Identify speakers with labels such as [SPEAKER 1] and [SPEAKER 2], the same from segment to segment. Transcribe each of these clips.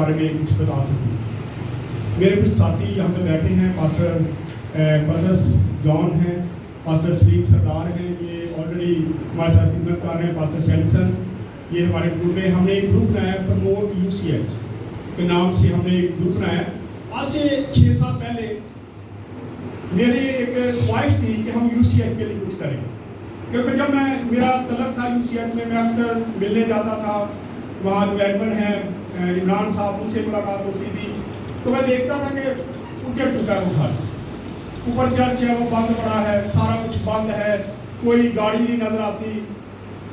[SPEAKER 1] बारे में कुछ बता सकूँ। मेरे कुछ साथी यहाँ पे बैठे हैं, पास्टर परवेस जॉन हैं, पास्टर सलीम सरदार हैं, ये ऑलरेडी हमारे साथ खिदमत कर रहे हैं, पास्टर सैमसन, ये हमारे ग्रुप में हमने एक ग्रुप बनाया प्रमोट यूसीएच के नाम से हमने एक ग्रुप बनाया। आज से 6 साल पहले मेरी एक ख्वाहिश थी कि हम यूसीएच के लिए कुछ करें, क्योंकि जब मेरा तलब था यूसीएच में, मैं अक्सर मिलने जाता था, वहाँ जो एडमिन हैं इमरान साहब, उनसे मुलाकात होती थी, तो मैं देखता था कि उजड़ चुका है वो घर, ऊपर चर्च है वो बंद पड़ा है, सारा कुछ बंद है, कोई गाड़ी नहीं नजर आती।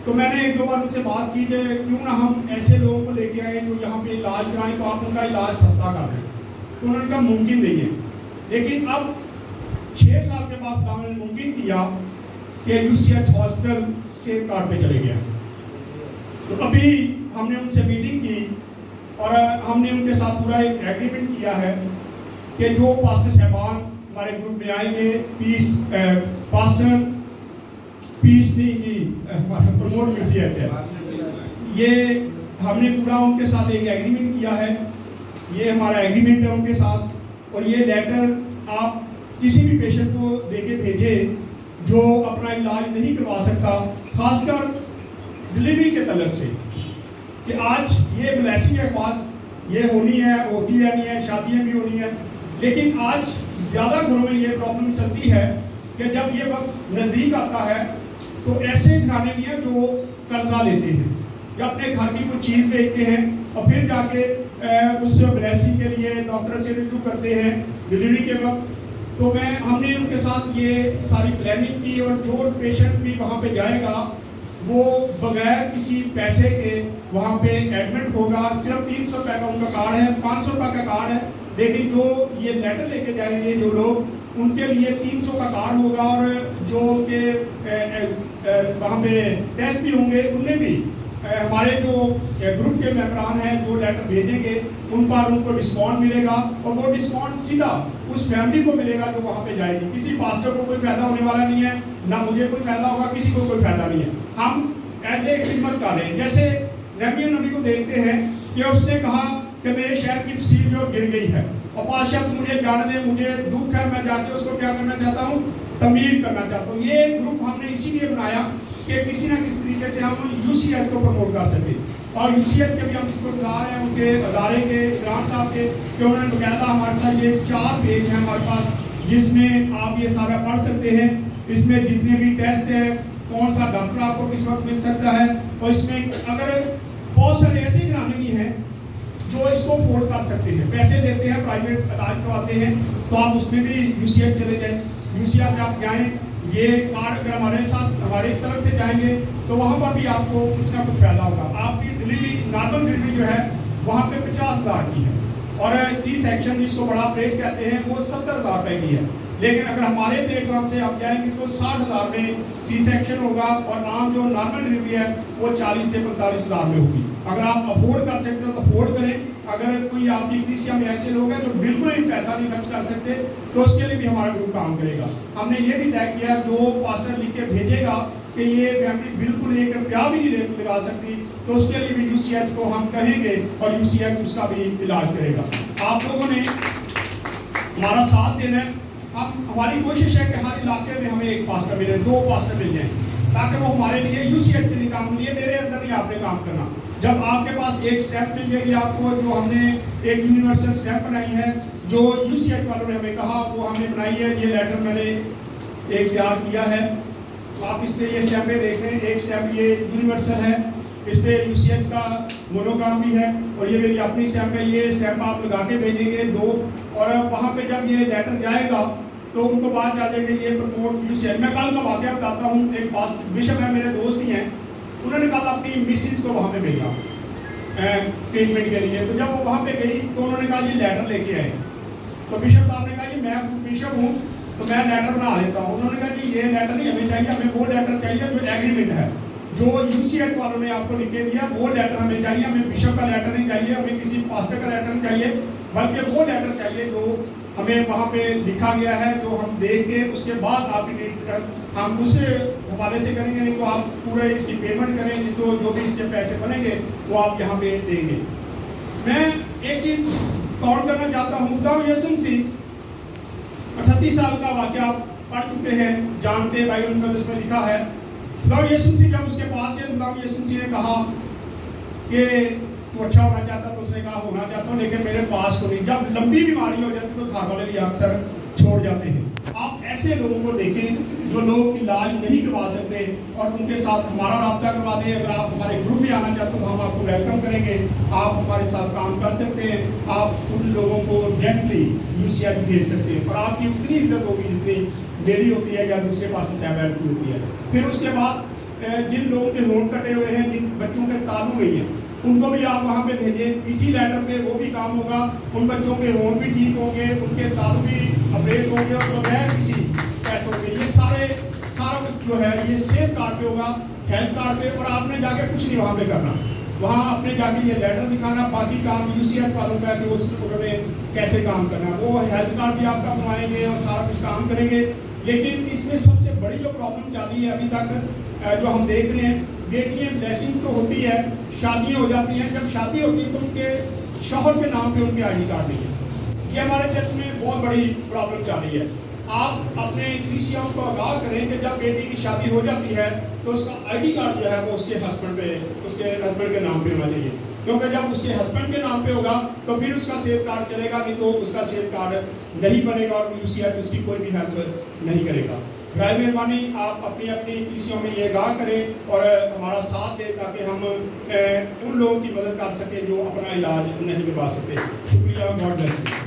[SPEAKER 1] तो मैंने एक दो बार उनसे बात की कि क्यों ना हम ऐसे लोगों को लेके आए जो यहाँ पे इलाज कराएं, तो आप उनका इलाज सस्ता कर दें। तो उन्होंने कहा मुमकिन नहीं है, लेकिन अब 6 साल के बाद उन्होंने मुमकिन किया कि यूसीएच हॉस्पिटल सेहत कार्ड पे चले गया। तो अभी हमने उनसे मीटिंग की और हमने उनके साथ पूरा एक एग्रीमेंट किया है कि जो पास्टर साहबान हमारे ग्रुप में आएंगे, पास्टर पीस नहीं की प्रमोट यूसीएच है, ये हमने पूरा उनके साथ एक एग्रीमेंट किया है। ये हमारा एग्रीमेंट है उनके साथ, और ये लेटर आप किसी भी पेशेंट को देके भेजे जो अपना इलाज नहीं करवा सकता, खासकर डिलीवरी के तलक से, कि आज ये ब्लेसिंग है, पास ये होनी है, होती रहनी है, शादियाँ भी होनी है, लेकिन आज ज़्यादा घरों में ये प्रॉब्लम चलती है कि जब ये वक्त नज़दीक आता है तो ऐसे घराने भी हैं जो कर्जा लेते हैं या अपने घर की कोई चीज़ बेचते हैं और फिर जाके उस ब्लेसिंग के लिए डॉक्टर से रिव्यू करते हैं डिलीवरी के वक्त। तो हमने उनके साथ ये सारी प्लानिंग की, और जो पेशेंट भी वहाँ पे जाएगा वो बगैर किसी पैसे के वहाँ पे एडमिट होगा। सिर्फ 300 रुपये का उनका कार्ड है, 500 रुपये का कार्ड है, लेकिन जो ये लेटर लेके जाएंगे जो लोग, उनके लिए 300 का कार्ड होगा, और जो उनके वहाँ पे टेस्ट भी होंगे उनमें भी हमारे जो ग्रुप के मेंबरान हैं जो लेटर भेजेंगे उन पर उनको डिस्काउंट मिलेगा, और वो डिस्काउंट सीधा उस फैमिली को मिलेगा जो वहाँ पे जाएगी। किसी पास्टर को कोई फायदा होने वाला नहीं है, ना मुझे कोई फायदा होगा, किसी को कोई फायदा नहीं है। हम ऐसे खिदमत कर रहे हैं। जैसे नबी नबी को देखते हैं कि उसने कहा कि मेरे शहर की फसील जो गिर गई है, और बादशाह तुम मुझे जान दे, मुझे दुख है, मैं जाके उसको क्या करना चाहता हूँ, तमीर करना चाहता हूँ। ये ग्रुप हमने इसीलिए बनाया कि किसी ना किसी तरीके से हम यूसीएच को प्रमोट कर सके, और यूसीएच के भी हम शुक्रगुजार हैं उनके अदारे के, इमरान साहब के, कि उन्होंने बकायदा हमारे साथ ये 4 पेज हैं हमारे पास, जिसमें आप ये सारा पढ़ सकते हैं। इसमें जितने भी टेस्ट है, कौन सा डॉक्टर आपको किस वक्त मिल सकता है, और इसमें अगर बहुत सारे ऐसे घराने भी हैं जो इसको अफोर्ड कर सकते हैं, पैसे देते हैं, प्राइवेट इलाज करवाते हैं, तो आप उसमें भी यूसीएच चले जाएं। यूसीएच आप जाएं, ये कार्ड अगर हमारे साथ हमारी तरफ से जाएंगे तो वहाँ पर भी आपको कुछ ना कुछ फायदा होगा। आपकी डिलीवरी, नॉर्मल डिलीवरी जो है वहाँ पे 50,000 की है, और सी सेक्शन जिसको बड़ा ऑपरेट कहते हैं वो 70,000 रुपये की है। लेकिन अगर हमारे प्लेटफॉर्म से आप जाएंगे तो 60,000 में सी सेक्शन होगा, और आम जो नॉर्मल डिलीवरी है वो 40 से 45,000 में होगी। अगर आप अफोर्ड कर सकते हो तो अफोर्ड करें। अगर कोई आपकी कलिसिया में ऐसे लोग हैं जो बिल्कुल ही पैसा नहीं खर्च कर सकते, तो उसके लिए भी हमारा ग्रुप काम करेगा। हमने ये भी तय किया, जो पास्टर लिख के भेजेगा कि ये फैमिली बिल्कुल 1 रुपया भी नहीं लगा सकती, तो उसके लिए भी यूसीएच को हम कहेंगे, और यूसीएच उसका भी इलाज करेगा। आप लोगों ने हमारा साथ देना है। हमारी कोशिश है कि हर इलाके में हमें 1 पास्टर मिले, 2 पास्टर मिल जाएं, ताकि वो हमारे लिए यूसीएच के लिए काम लिए। मेरे अंदर ही आपने काम करना। जब आपके पास एक स्टेप मिल जाएगी आपको, जो हमने एक यूनिवर्सल स्टेप बनाई है, जो यूसीएच वालों ने हमें कहा वो हमने बनाई है। ये लेटर मैंने एक तैयार किया है, आप इस पे ये स्टेप देख रहे हैं। एक स्टेप ये यूनिवर्सल है, इस पे यूसीएच का मोनोग्राम भी है, और ये मेरी अपनी स्टैम्प है। ये स्टैम्प आप लगा के भेजेंगे 2, और वहाँ पे जब ये लेटर जाएगा तो उनको बात आ जाएगी ये प्रमोट यूसीएच। मैं कल का वाकया बताता हूँ। एक बिशप है, मेरे दोस्त ही हैं, उन्होंने कल अपनी मिसिस को वहाँ पे भेजा ट्रीटमेंट के लिए। तो जब वो वहाँ पे गई तो उन्होंने कहा ये लेटर लेके आए। तो बिशप साहब ने कहा कि मैं बिशप हूँ तो मैं लेटर बना देता हूँ। उन्होंने कहा कि ये लेटर नहीं हमें चाहिए, हमें वो लेटर चाहिए जो एग्रीमेंट है, जो यूसीएच वालों ने आपको लिख के दिया, वो लेटर हमें चाहिए। हमें बिशप का लेटर नहीं चाहिए, हमें किसी पास्टर का लेटर नहीं चाहिए, बल्कि वो लेटर चाहिए जो हमें वहाँ पे लिखा गया है, जो हम देख के उसके बाद आपकी ट्रीटमेंट हम उस हवाले से करेंगे। नहीं तो आप पूरे इसकी पेमेंट करेंगे, तो जो भी इसके पैसे बनेंगे वो आप यहाँ पे देंगे। मैं एक चीज काउंट करना चाहता हूँ, खुदा यीशु 38 साल का वाकया पढ़ चुके हैं, जानते हैं, बाइबल मुकद्दस में लिखा है। खुदा यीशु जब उसके पास गए, खुदा यीशु ने कहा कि तू अच्छा होना चाहता, तो उसने कहा होना चाहता हूँ, लेकिन मेरे पास को नहीं। जब लंबी बीमारी हो जाती तो घर वाले भी अक्सर छोड़ जाते हैं। आप ऐसे लोगों को देखें जो लोग इलाज नहीं करवा सकते और उनके साथ हमारा राब्ता करवा दें। अगर आप हमारे ग्रुप में आना चाहते हो तो हम आपको वेलकम करेंगे, आप हमारे साथ काम कर सकते हैं। आप उन लोगों को डायरेक्टली यूसीआई भेज सकते हैं और आपकी उतनी इज्जत होगी जितनी मेरी होती है या दूसरे पास साहब की होती है। फिर उसके बाद जिन लोगों के होंठ कटे हुए हैं, जिन बच्चों के तालू नहीं है, उनको भी आप वहाँ पे भेजें। इसी लेटर पे वो भी काम होगा, उन बच्चों के होंठ भी ठीक होंगे, उनके तालू भी अपडेट होंगे और बगैर किसी पैसों के ये सारा कुछ जो है ये सेफ कार्ड पे होगा, हेल्थ कार्ड पे। और आपने जाके कुछ नहीं वहाँ पे करना, वहाँ आपने जाके ये लेटर दिखाना। बाकी काम यूसीएफ वालों का है कि उन्होंने कैसे काम करना, वो हेल्थ कार्ड भी आपका बनवाएंगे और सारा कुछ काम करेंगे। लेकिन इसमें सबसे बड़ी जो प्रॉब्लम चल रही है अभी तक जो हम देख रहे हैं, बेटियां ब्लेसिंग तो होती है, शादियां हो जाती हैं, जब शादी होती है तो उनके शौहर के नाम पे उनके आईडी कार्ड नहीं है। ये हमारे चर्च में बहुत बड़ी प्रॉब्लम चल रही है। आप अपने कलीसियाओं को आगाह करें कि जब बेटी की शादी हो जाती है तो उसका आईडी कार्ड जो है वो उसके हस्बैंड के नाम पे होना चाहिए, क्योंकि जब उसके हस्बैंड के नाम पे होगा तो फिर उसका सेहत कार्ड चलेगा, नहीं तो उसका सेहत कार्ड नहीं बनेगा और यूसीआई उसकी कोई भी हेल्प नहीं करेगा। बराए मेहरबानी आप अपनी अपनी कलीसियाओं में ये आगाह करें और हमारा साथ दें ताकि हम उन लोगों की मदद कर सकें जो अपना इलाज नहीं करवा सकते। शुक्रिया, गॉड ब्लेस यू।